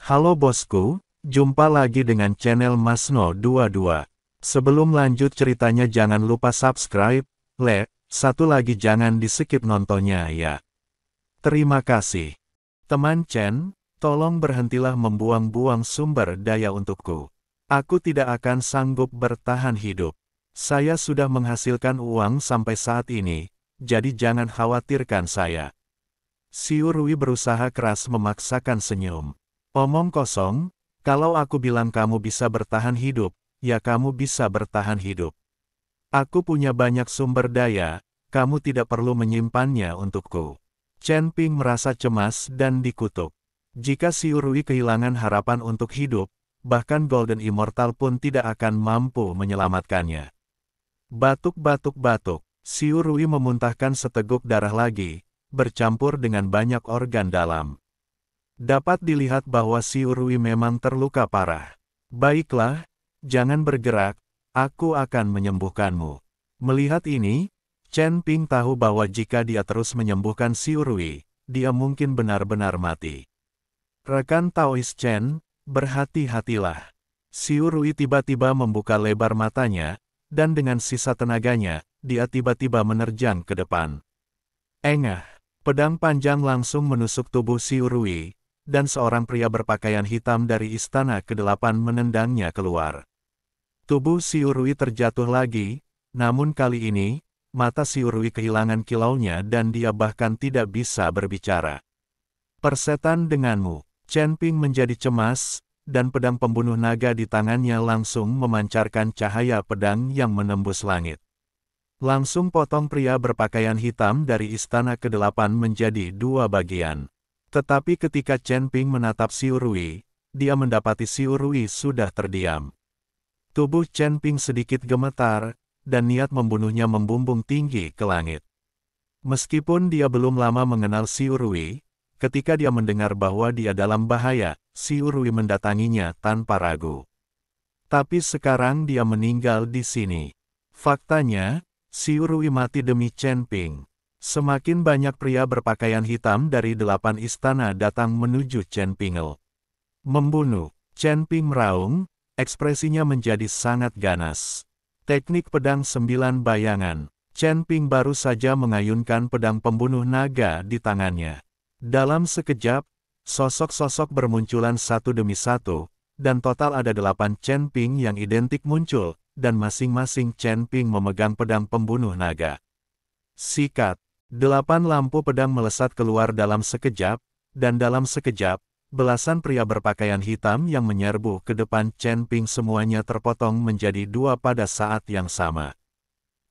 Halo bosku, jumpa lagi dengan channel Masno22. Sebelum lanjut ceritanya jangan lupa subscribe, like, satu lagi jangan di-skip nontonnya ya. Terima kasih. Teman Chen, tolong berhentilah membuang-buang sumber daya untukku. Aku tidak akan sanggup bertahan hidup. Saya sudah menghasilkan uang sampai saat ini, jadi jangan khawatirkan saya. Xiu Rui berusaha keras memaksakan senyum. Omong kosong, kalau aku bilang kamu bisa bertahan hidup, ya kamu bisa bertahan hidup. Aku punya banyak sumber daya, kamu tidak perlu menyimpannya untukku. Chen Ping merasa cemas dan dikutuk. Jika Xiu Rui kehilangan harapan untuk hidup, bahkan Golden Immortal pun tidak akan mampu menyelamatkannya. Batuk-batuk-batuk, Xiu Rui memuntahkan seteguk darah lagi, bercampur dengan banyak organ dalam. Dapat dilihat bahwa Xiu Rui memang terluka parah. Baiklah, jangan bergerak, aku akan menyembuhkanmu. Melihat ini, Chen Ping tahu bahwa jika dia terus menyembuhkan Xiu Rui, dia mungkin benar-benar mati. Rekan Taois Chen, berhati-hatilah. Xiu Rui tiba-tiba membuka lebar matanya, dan dengan sisa tenaganya, dia tiba-tiba menerjang ke depan. Engah, pedang panjang langsung menusuk tubuh Xiu Rui, dan seorang pria berpakaian hitam dari istana ke-8 menendangnya keluar. Tubuh Xiu Rui terjatuh lagi, namun kali ini, mata Xiu Rui kehilangan kilaunya dan dia bahkan tidak bisa berbicara. Persetan denganmu, Chen Ping menjadi cemas, dan pedang pembunuh naga di tangannya langsung memancarkan cahaya pedang yang menembus langit. Langsung potong pria berpakaian hitam dari istana ke-8 menjadi dua bagian. Tetapi ketika Chen Ping menatap Xiu Rui, dia mendapati Xiu Rui sudah terdiam. Tubuh Chen Ping sedikit gemetar, dan niat membunuhnya membumbung tinggi ke langit. Meskipun dia belum lama mengenal Xiu Rui, ketika dia mendengar bahwa dia dalam bahaya, Xiu Rui mendatanginya tanpa ragu. Tapi sekarang dia meninggal di sini. Faktanya, Xiu Rui mati demi Chen Ping. Semakin banyak pria berpakaian hitam dari 8 istana datang menuju Chen Pingel. Membunuh, Chen Ping meraung, ekspresinya menjadi sangat ganas. Teknik pedang 9 bayangan, Chen Ping baru saja mengayunkan pedang pembunuh naga di tangannya. Dalam sekejap, sosok-sosok bermunculan satu demi satu, dan total ada 8 Chen Ping yang identik muncul, dan masing-masing Chen Ping memegang pedang pembunuh naga. Sikat. 8 lampu pedang melesat keluar dalam sekejap, dan dalam sekejap, belasan pria berpakaian hitam yang menyerbu ke depan Chen Ping semuanya terpotong menjadi dua pada saat yang sama.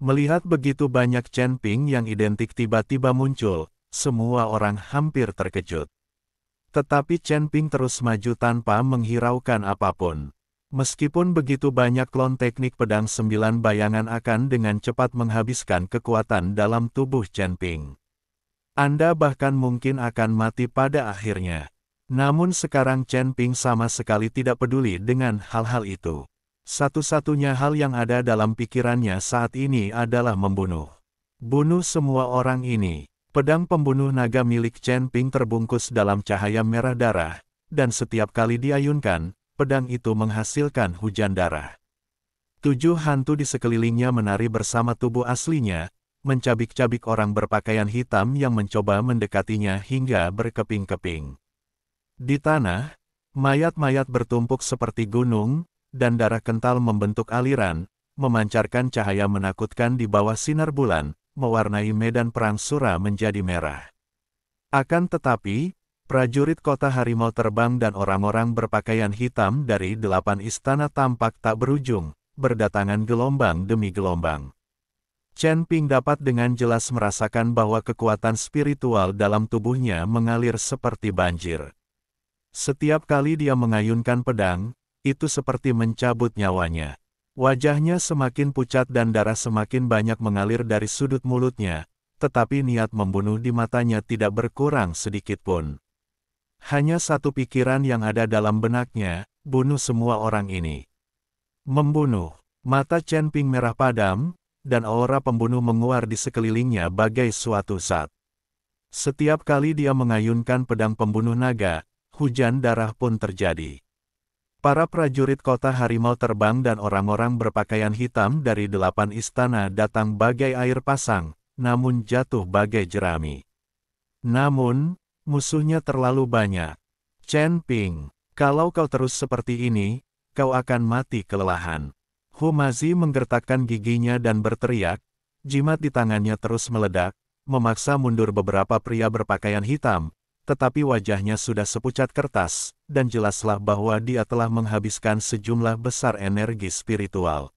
Melihat begitu banyak Chen Ping yang identik tiba-tiba muncul, semua orang hampir terkejut. Tetapi Chen Ping terus maju tanpa menghiraukan apapun. Meskipun begitu banyak klon teknik pedang 9 bayangan akan dengan cepat menghabiskan kekuatan dalam tubuh Chen Ping. Anda bahkan mungkin akan mati pada akhirnya. Namun sekarang Chen Ping sama sekali tidak peduli dengan hal-hal itu. Satu-satunya hal yang ada dalam pikirannya saat ini adalah membunuh. Bunuh semua orang ini. Pedang pembunuh naga milik Chen Ping terbungkus dalam cahaya merah darah, dan setiap kali diayunkan, pedang itu menghasilkan hujan darah. 7 hantu di sekelilingnya menari bersama tubuh aslinya, mencabik-cabik orang berpakaian hitam yang mencoba mendekatinya hingga berkeping-keping. Di tanah, mayat-mayat bertumpuk seperti gunung, dan darah kental membentuk aliran, memancarkan cahaya menakutkan di bawah sinar bulan, mewarnai medan perang Sura menjadi merah. Akan tetapi, prajurit kota harimau terbang dan orang-orang berpakaian hitam dari 8 istana tampak tak berujung, berdatangan gelombang demi gelombang. Chen Ping dapat dengan jelas merasakan bahwa kekuatan spiritual dalam tubuhnya mengalir seperti banjir. Setiap kali dia mengayunkan pedang, itu seperti mencabut nyawanya. Wajahnya semakin pucat dan darah semakin banyak mengalir dari sudut mulutnya, tetapi niat membunuh di matanya tidak berkurang sedikit pun. Hanya satu pikiran yang ada dalam benaknya, bunuh semua orang ini. Membunuh. Mata Chen Ping merah padam, dan aura pembunuh menguar di sekelilingnya bagai suatu zat. Setiap kali dia mengayunkan pedang pembunuh naga, hujan darah pun terjadi. Para prajurit kota harimau terbang dan orang-orang berpakaian hitam dari 8 istana datang bagai air pasang, namun jatuh bagai jerami. Namun, musuhnya terlalu banyak. Chen Ping, kalau kau terus seperti ini, kau akan mati kelelahan. Hu Mazi menggertakkan giginya dan berteriak, jimat di tangannya terus meledak, memaksa mundur beberapa pria berpakaian hitam, tetapi wajahnya sudah sepucat kertas, dan jelaslah bahwa dia telah menghabiskan sejumlah besar energi spiritual.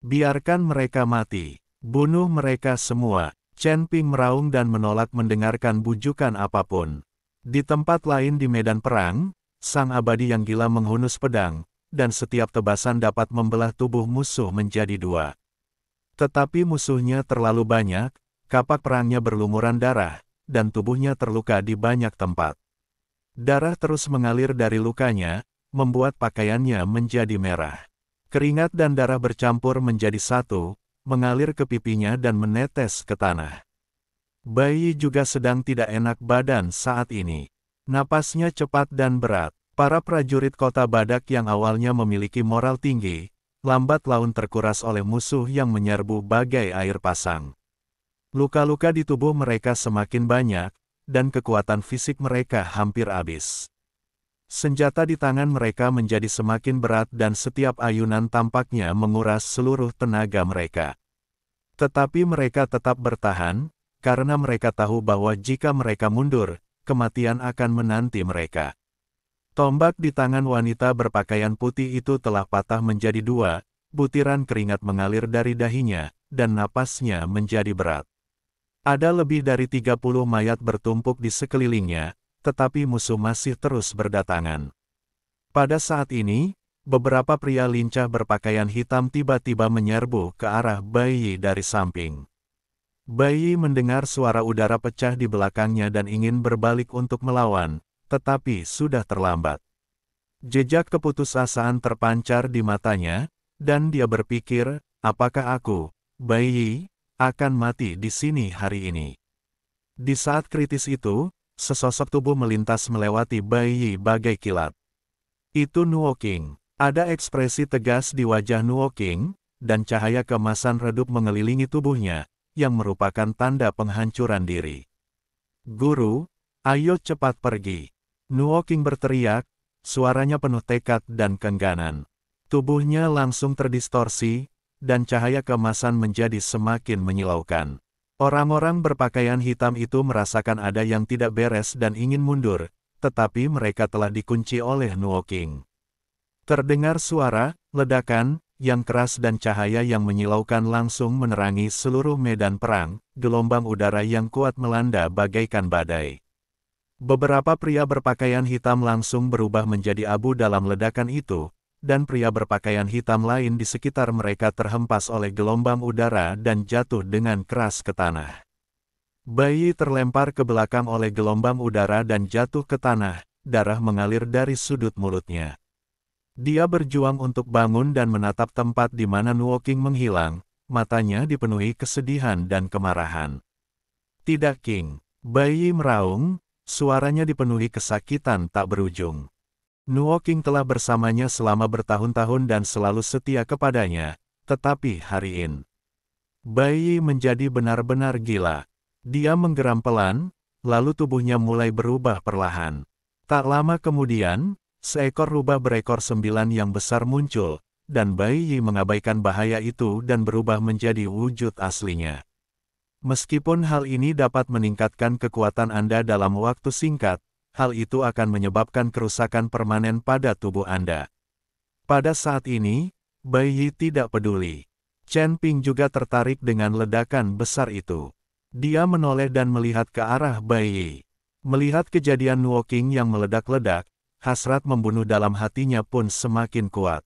Biarkan mereka mati. Bunuh mereka semua. Chen Ping meraung dan menolak mendengarkan bujukan apapun. Di tempat lain di medan perang, sang abadi yang gila menghunus pedang, dan setiap tebasan dapat membelah tubuh musuh menjadi 2. Tetapi musuhnya terlalu banyak, kapak perangnya berlumuran darah, dan tubuhnya terluka di banyak tempat. Darah terus mengalir dari lukanya, membuat pakaiannya menjadi merah. Keringat dan darah bercampur menjadi satu, mengalir ke pipinya dan menetes ke tanah. Bai Yi juga sedang tidak enak badan saat ini. Napasnya cepat dan berat. Para prajurit kota badak yang awalnya memiliki moral tinggi, lambat laun terkuras oleh musuh yang menyerbu bagai air pasang. Luka-luka di tubuh mereka semakin banyak, dan kekuatan fisik mereka hampir habis. Senjata di tangan mereka menjadi semakin berat dan setiap ayunan tampaknya menguras seluruh tenaga mereka. Tetapi mereka tetap bertahan, karena mereka tahu bahwa jika mereka mundur, kematian akan menanti mereka. Tombak di tangan wanita berpakaian putih itu telah patah menjadi 2, butiran keringat mengalir dari dahinya, dan napasnya menjadi berat. Ada lebih dari 30 mayat bertumpuk di sekelilingnya, tetapi musuh masih terus berdatangan. Pada saat ini, beberapa pria lincah berpakaian hitam tiba-tiba menyerbu ke arah Bai Yi dari samping. Bai Yi mendengar suara udara pecah di belakangnya dan ingin berbalik untuk melawan, tetapi sudah terlambat. Jejak keputusasaan terpancar di matanya, dan dia berpikir, apakah aku, Bai Yi, akan mati di sini hari ini. Di saat kritis itu, sesosok tubuh melintas melewati Bai Yi bagai kilat. Itu Nuo Qing. Ada ekspresi tegas di wajah Nuo Qing, dan cahaya keemasan redup mengelilingi tubuhnya, yang merupakan tanda penghancuran diri. Guru, ayo cepat pergi. Nuo Qing berteriak, suaranya penuh tekad dan keengganan. Tubuhnya langsung terdistorsi, dan cahaya keemasan menjadi semakin menyilaukan. Orang-orang berpakaian hitam itu merasakan ada yang tidak beres dan ingin mundur, tetapi mereka telah dikunci oleh Nuo Qing. Terdengar suara, ledakan, yang keras dan cahaya yang menyilaukan langsung menerangi seluruh medan perang, gelombang udara yang kuat melanda bagaikan badai. Beberapa pria berpakaian hitam langsung berubah menjadi abu dalam ledakan itu, dan pria berpakaian hitam lain di sekitar mereka terhempas oleh gelombang udara dan jatuh dengan keras ke tanah. Bai Yi terlempar ke belakang oleh gelombang udara dan jatuh ke tanah, darah mengalir dari sudut mulutnya. Dia berjuang untuk bangun dan menatap tempat di mana Nuo Qing menghilang, matanya dipenuhi kesedihan dan kemarahan. Tidak King, Bai Yi meraung, suaranya dipenuhi kesakitan tak berujung. Nuo Qing telah bersamanya selama bertahun-tahun dan selalu setia kepadanya, tetapi hari ini, Bai Yi menjadi benar-benar gila. Dia menggeram pelan, lalu tubuhnya mulai berubah perlahan. Tak lama kemudian, seekor rubah berekor 9 yang besar muncul, dan Bai Yi mengabaikan bahaya itu dan berubah menjadi wujud aslinya. Meskipun hal ini dapat meningkatkan kekuatan Anda dalam waktu singkat, hal itu akan menyebabkan kerusakan permanen pada tubuh Anda. Pada saat ini, Bai Yi tidak peduli. Chen Ping juga tertarik dengan ledakan besar itu. Dia menoleh dan melihat ke arah Bai Yi. Melihat kejadian Nuo Qing yang meledak-ledak, hasrat membunuh dalam hatinya pun semakin kuat.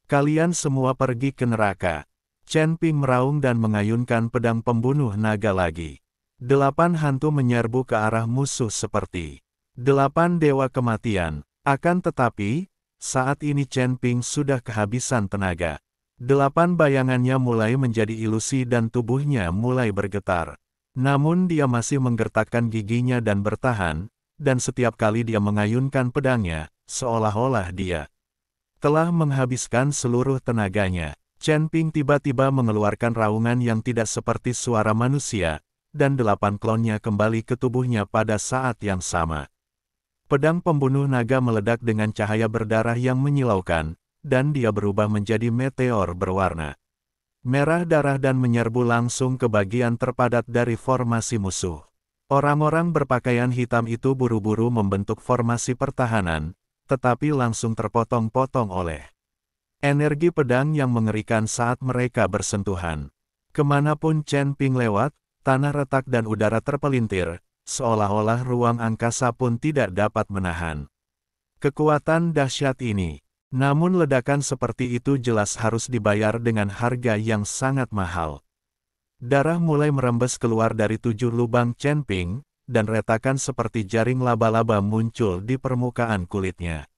Kalian semua pergi ke neraka. Chen Ping meraung dan mengayunkan pedang pembunuh naga lagi. 8 hantu menyerbu ke arah musuh seperti 8 dewa kematian. Akan tetapi, saat ini Chen Ping sudah kehabisan tenaga. 8 bayangannya mulai menjadi ilusi dan tubuhnya mulai bergetar. Namun dia masih menggertakkan giginya dan bertahan, dan setiap kali dia mengayunkan pedangnya, seolah-olah dia telah menghabiskan seluruh tenaganya. Chen Ping tiba-tiba mengeluarkan raungan yang tidak seperti suara manusia, dan 8 klonnya kembali ke tubuhnya pada saat yang sama. Pedang pembunuh naga meledak dengan cahaya berdarah yang menyilaukan, dan dia berubah menjadi meteor berwarna merah darah dan menyerbu langsung ke bagian terpadat dari formasi musuh. Orang-orang berpakaian hitam itu buru-buru membentuk formasi pertahanan, tetapi langsung terpotong-potong oleh energi pedang yang mengerikan saat mereka bersentuhan. Kemanapun Chen Ping lewat, tanah retak dan udara terpelintir, seolah-olah ruang angkasa pun tidak dapat menahan kekuatan dahsyat ini. Namun ledakan seperti itu jelas harus dibayar dengan harga yang sangat mahal. Darah mulai merembes keluar dari 7 lubang Chen Ping, dan retakan seperti jaring laba-laba muncul di permukaan kulitnya.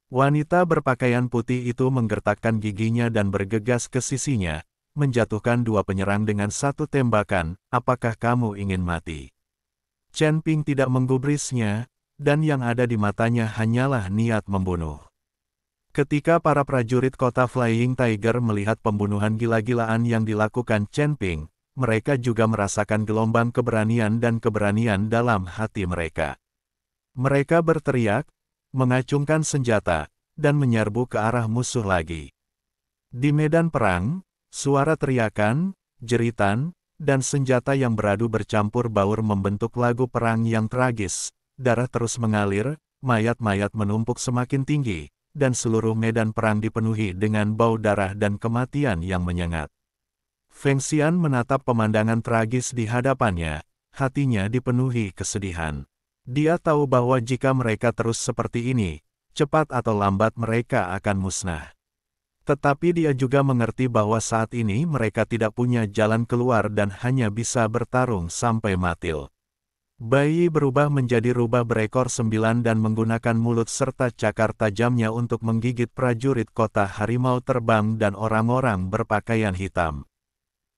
Wanita berpakaian putih itu menggertakkan giginya dan bergegas ke sisinya, menjatuhkan 2 penyerang dengan 1 tembakan. Apakah kamu ingin mati? Chen Ping tidak menggubrisnya, dan yang ada di matanya hanyalah niat membunuh. Ketika para prajurit kota Flying Tiger melihat pembunuhan gila-gilaan yang dilakukan Chen Ping, mereka juga merasakan gelombang keberanian dan keberanian dalam hati mereka. Mereka berteriak, mengacungkan senjata, dan menyerbu ke arah musuh lagi. Di medan perang, suara teriakan, jeritan, dan senjata yang beradu bercampur baur membentuk lagu perang yang tragis. Darah terus mengalir, mayat-mayat menumpuk semakin tinggi, dan seluruh medan perang dipenuhi dengan bau darah dan kematian yang menyengat. Feng Xian menatap pemandangan tragis di hadapannya, hatinya dipenuhi kesedihan. Dia tahu bahwa jika mereka terus seperti ini, cepat atau lambat mereka akan musnah. Tetapi dia juga mengerti bahwa saat ini mereka tidak punya jalan keluar dan hanya bisa bertarung sampai mati. Bayi berubah menjadi rubah berekor 9 dan menggunakan mulut serta cakar tajamnya untuk menggigit prajurit kota harimau terbang dan orang-orang berpakaian hitam.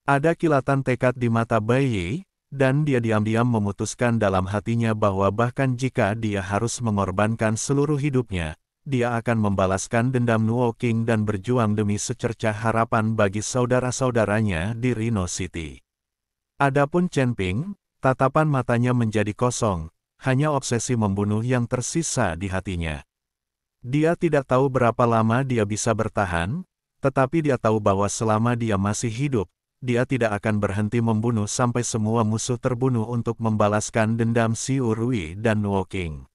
Ada kilatan tekad di mata bayi, dan dia diam-diam memutuskan dalam hatinya bahwa bahkan jika dia harus mengorbankan seluruh hidupnya, dia akan membalaskan dendam Nuo King dan berjuang demi secercah harapan bagi saudara-saudaranya di Rhino City. Adapun Chen Ping, tatapan matanya menjadi kosong, hanya obsesi membunuh yang tersisa di hatinya. Dia tidak tahu berapa lama dia bisa bertahan, tetapi dia tahu bahwa selama dia masih hidup, dia tidak akan berhenti membunuh sampai semua musuh terbunuh untuk membalaskan dendam Xiu Rui dan Nuo King.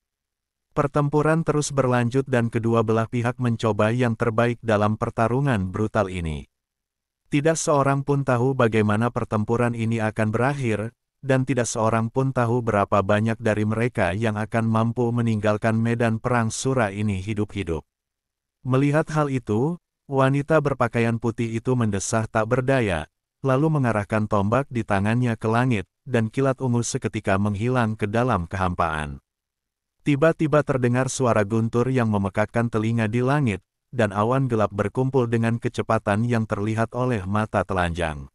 Pertempuran terus berlanjut dan kedua belah pihak mencoba yang terbaik dalam pertarungan brutal ini. Tidak seorang pun tahu bagaimana pertempuran ini akan berakhir, dan tidak seorang pun tahu berapa banyak dari mereka yang akan mampu meninggalkan medan perang sura ini hidup-hidup. Melihat hal itu, wanita berpakaian putih itu mendesah tak berdaya, lalu mengarahkan tombak di tangannya ke langit, dan kilat ungu seketika menghilang ke dalam kehampaan. Tiba-tiba terdengar suara guntur yang memekakkan telinga di langit, dan awan gelap berkumpul dengan kecepatan yang terlihat oleh mata telanjang.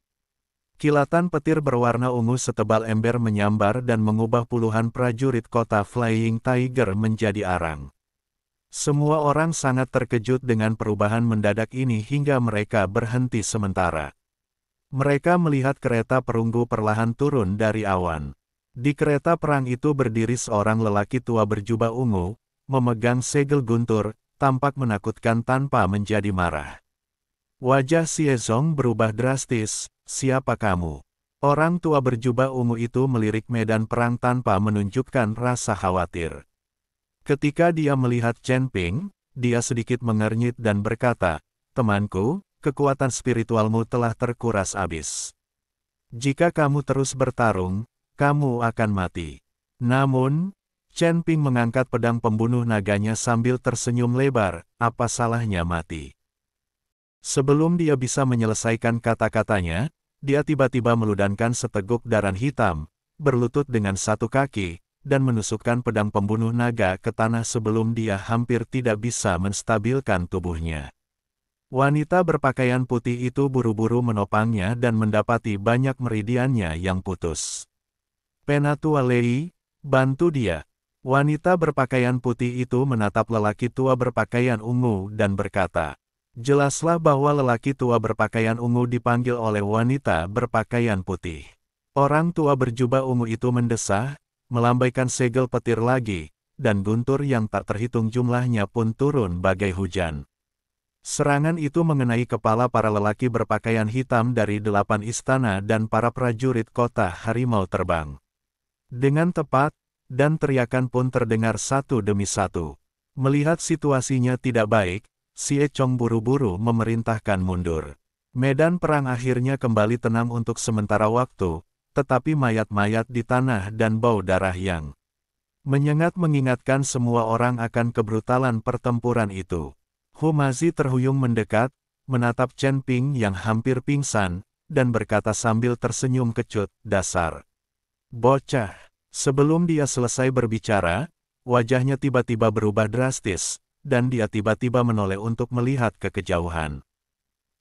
Kilatan petir berwarna ungu setebal ember menyambar dan mengubah puluhan prajurit kota Flying Tiger menjadi arang. Semua orang sangat terkejut dengan perubahan mendadak ini hingga mereka berhenti sementara. Mereka melihat kereta perunggu perlahan turun dari awan. Di kereta perang itu berdiri seorang lelaki tua berjubah ungu, memegang segel guntur, tampak menakutkan tanpa menjadi marah. Wajah Xie Zong berubah drastis. "Siapa kamu?" Orang tua berjubah ungu itu melirik medan perang tanpa menunjukkan rasa khawatir. Ketika dia melihat Chen Ping, dia sedikit mengernyit dan berkata, "Temanku, kekuatan spiritualmu telah terkuras habis. Jika kamu terus bertarung, kamu akan mati." Namun, Chen Ping mengangkat pedang pembunuh naganya sambil tersenyum lebar, "Apa salahnya mati?" Sebelum dia bisa menyelesaikan kata-katanya, dia tiba-tiba meludahkan seteguk darah hitam, berlutut dengan satu kaki, dan menusukkan pedang pembunuh naga ke tanah sebelum dia hampir tidak bisa menstabilkan tubuhnya. Wanita berpakaian putih itu buru-buru menopangnya dan mendapati banyak meridiannya yang putus. "Penatua Lei, bantu dia." Wanita berpakaian putih itu menatap lelaki tua berpakaian ungu dan berkata, "Jelaslah bahwa lelaki tua berpakaian ungu dipanggil oleh wanita berpakaian putih." Orang tua berjubah ungu itu mendesah, melambaikan segel petir lagi, dan guntur yang tak terhitung jumlahnya pun turun bagai hujan. Serangan itu mengenai kepala para lelaki berpakaian hitam dari 8 istana dan para prajurit kota harimau terbang. Dengan tepat, dan teriakan pun terdengar satu demi satu. Melihat situasinya tidak baik, Xie Chong buru-buru memerintahkan mundur. Medan perang akhirnya kembali tenang untuk sementara waktu, tetapi mayat-mayat di tanah dan bau darah yang menyengat mengingatkan semua orang akan kebrutalan pertempuran itu. Hu Mazi terhuyung mendekat, menatap Chen Ping yang hampir pingsan, dan berkata sambil tersenyum kecut, "Dasar bocah." Sebelum dia selesai berbicara, wajahnya tiba-tiba berubah drastis, dan dia tiba-tiba menoleh untuk melihat ke kejauhan.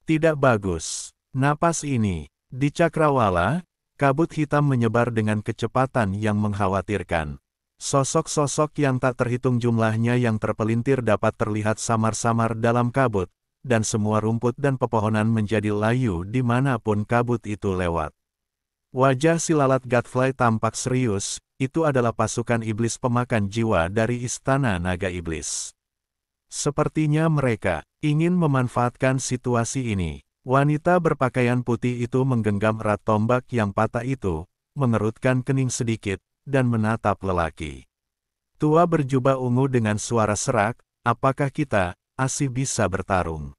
Tidak bagus. Napas ini. Di cakrawala, kabut hitam menyebar dengan kecepatan yang mengkhawatirkan. Sosok-sosok yang tak terhitung jumlahnya yang terpelintir dapat terlihat samar-samar dalam kabut, dan semua rumput dan pepohonan menjadi layu dimanapun kabut itu lewat. Wajah si lalat Godfly tampak serius, itu adalah pasukan iblis pemakan jiwa dari Istana Naga Iblis. Sepertinya mereka ingin memanfaatkan situasi ini. Wanita berpakaian putih itu menggenggam erat tombak yang patah itu, mengerutkan kening sedikit, dan menatap lelaki tua berjubah ungu dengan suara serak, "Apakah kita masih bisa bertarung?"